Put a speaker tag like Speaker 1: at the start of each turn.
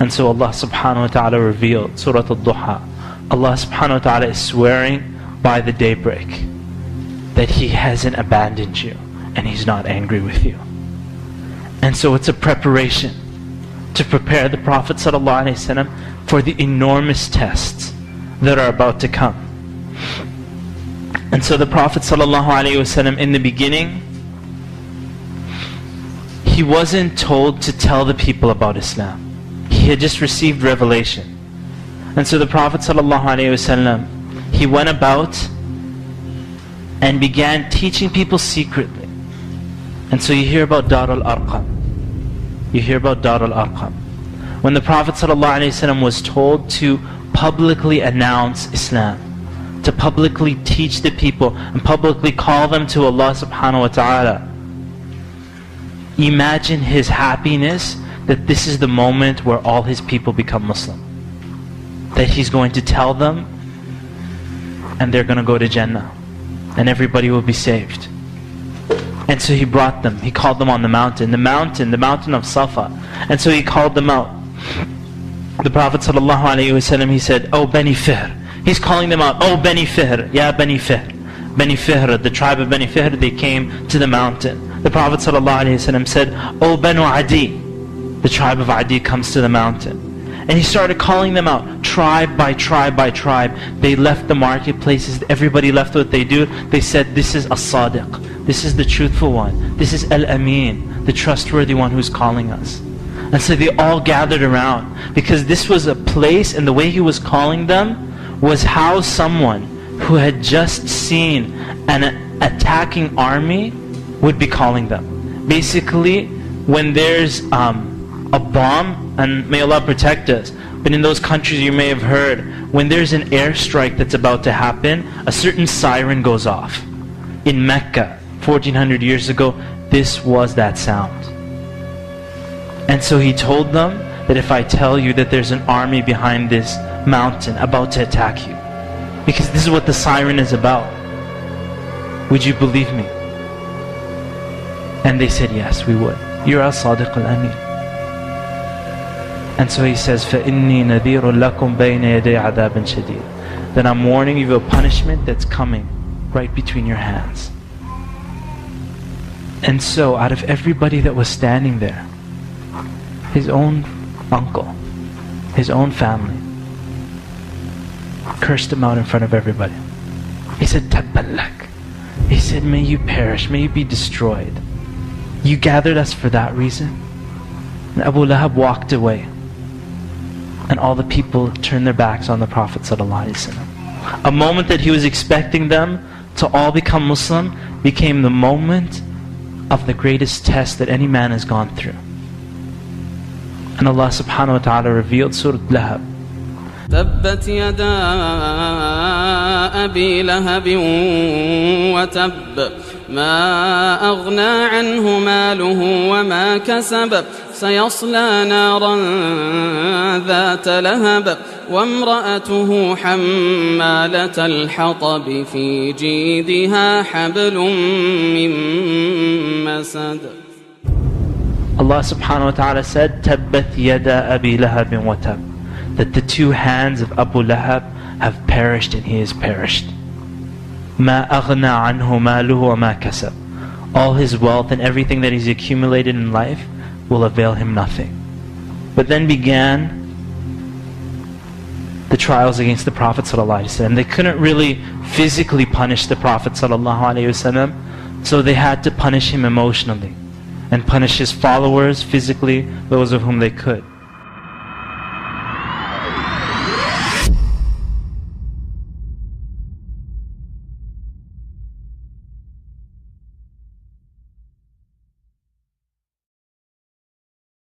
Speaker 1: And so Allah subhanahu wa ta'ala revealed Surah Al-Duha. Allah subhanahu wa ta'ala is swearing by the daybreak that He hasn't abandoned you and He's not angry with you. And so it's a preparation to prepare the Prophet sallallahu alaihi wasallam for the enormous tests that are about to come. And so the Prophet sallallahu alaihi wasallam, in the beginning, he wasn't told to tell the people about Islam. He had just received revelation. And so the Prophet ﷺ, he went about and began teaching people secretly. And so you hear about Dar al-Arqam. You hear about Dar al-Arqam. When the Prophet ﷺ was told to publicly announce Islam, to publicly teach the people and publicly call them to Allah subhanahu wa ta'ala, imagine his happiness that this is the moment where all his people become Muslim. That he's going to tell them and they're going to go to Jannah and everybody will be saved. And so he brought them, he called them on the mountain of Safa. And so he called them out. The Prophet ﷺ, he said, "Oh Bani Fihr." He's calling them out, "Oh Bani Fihr, Ya Bani Fihr." Bani Fihr, the tribe of Bani Fihr, they came to the mountain. The Prophet ﷺ said, "Oh Banu Adi." The tribe of Adi comes to the mountain. And he started calling them out, tribe by tribe by tribe. They left the marketplaces, everybody left what they do. They said, "This is As-Sadiq, this is the truthful one, this is Al-Amin, the trustworthy one who's calling us." And so they all gathered around, because this was a place, and the way he was calling them was how someone who had just seen an attacking army would be calling them. Basically, when there's a bomb, and may Allah protect us, but in those countries you may have heard, when there's an airstrike that's about to happen, a certain siren goes off. In Mecca, 1400 years ago, this was that sound. And so he told them that if I tell you that there's an army behind this mountain about to attack you, because this is what the siren is about, would you believe me? And they said, yes, we would. You're As-Sadiq Al-Amin. And so he says, فَإِنِّي نَذِيرٌ لَكُمْ بَيْنَ يَدَيْ عَذَابٍ شَدِيدٍ. Then I'm warning you of a punishment that's coming right between your hands. And so out of everybody that was standing there, his own uncle, his own family, cursed him out in front of everybody. He said, "Tabban lak." He said, "May you perish, may you be destroyed. You gathered us for that reason?" And Abu Lahab walked away. And all the people turned their backs on the Prophet ﷺ. A moment that he was expecting them to all become Muslim became the moment of the greatest test that any man has gone through. And Allah subhanahu wa ta'ala revealed Surah Lahab.
Speaker 2: تبت يدا أبي لهب وتب ما أغنى عنه ماله وما كسب سيصلى نارا ذات لهب وامرأته حمالة الحطب في جيدها حبل من مسد.
Speaker 1: Allah subhanahu wa ta'ala said, تبت يدا أبي لهب وتب, that the two hands of Abu Lahab have perished and he is perished. مَا أَغْنَى عَنْهُ مَالُهُ وَمَا كَسَبْ. All his wealth and everything that he's accumulated in life will avail him nothing. But then began the trials against the Prophet ﷺ. They couldn't really physically punish the Prophet ﷺ, so they had to punish him emotionally and punish his followers physically, those of whom they could.